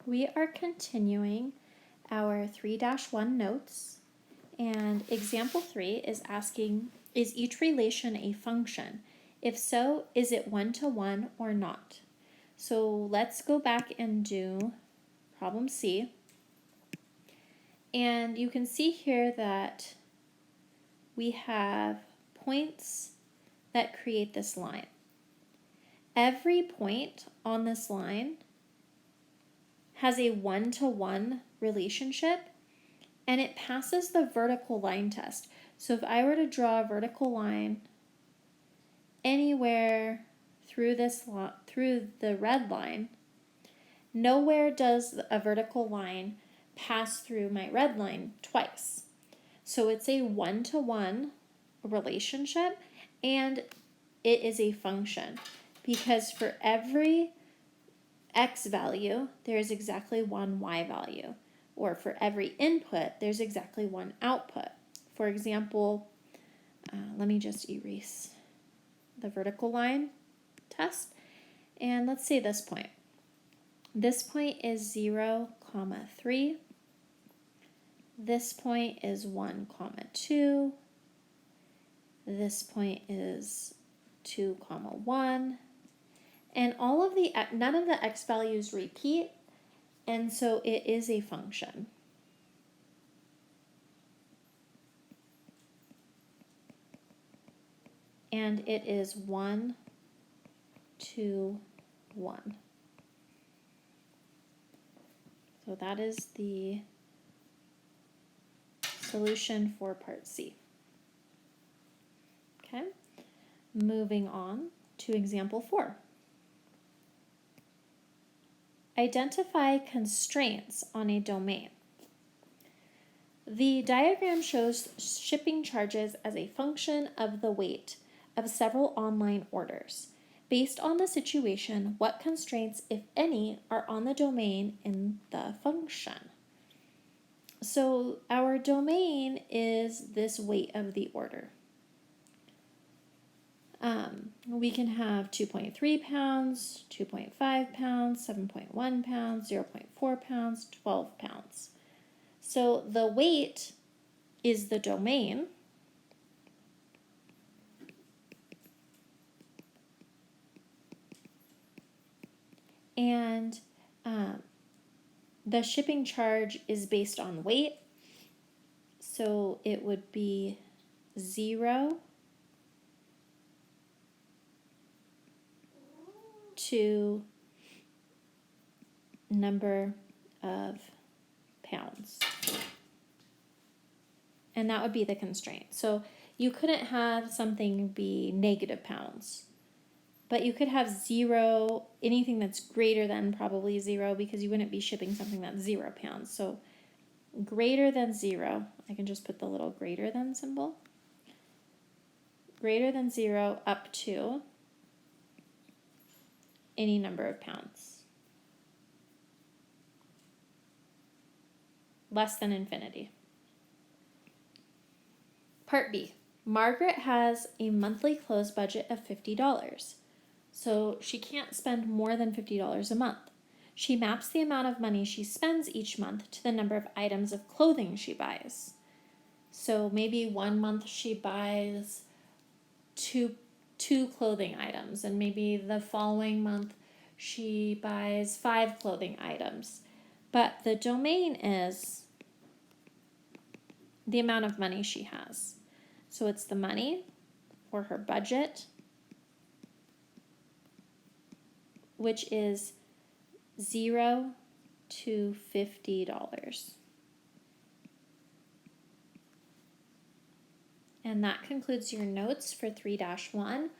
We are continuing our 3-1 notes, and example 3 is asking, is each relation a function? If so, is it one-to-one or not? So let's go back and do problem C. And you can see here that we have points that create this line. Every point on this line has a one-to-one relationship, and it passes the vertical line test. So if I were to draw a vertical line anywhere through through the red line, nowhere does a vertical line pass through my red line twice. So it's a one-to-one relationship, and it is a function because for every x value, there's exactly one y value. Or for every input, there's exactly one output. For example, let me just erase the vertical line test. And let's say this point. This point is 0, 3. This point is 1, 2. This point is 2, 1. And none of the x values repeat, and so it is a function. And it is 1, 2, 1. So that is the solution for part C. Okay, moving on to example 4. Identify constraints on a domain. The diagram shows shipping charges as a function of the weight of several online orders. Based on the situation, what constraints, if any, are on the domain in the function? So our domain is this weight of the order. We can have 2.3 pounds, 2.5 pounds, 7.1 pounds, 0.4 pounds, 12 pounds. So the weight is the domain. And the shipping charge is based on weight. So it would be 0 to number of pounds. And that would be the constraint. So you couldn't have something be negative pounds, but you could have 0, anything that's greater than probably 0, because you wouldn't be shipping something that's 0 pounds. So greater than 0, I can just put the little greater than symbol. Greater than 0 up to any number of pounds. Less than infinity. Part B. Margaret has a monthly clothes budget of $50. So she can't spend more than $50 a month. She maps the amount of money she spends each month to the number of items of clothing she buys. So maybe one month she buys two clothing items, and maybe the following month she buys 5 clothing items. But the domain is the amount of money she has. So it's the money, or her budget, which is 0 to $50. And that concludes your notes for 3-1.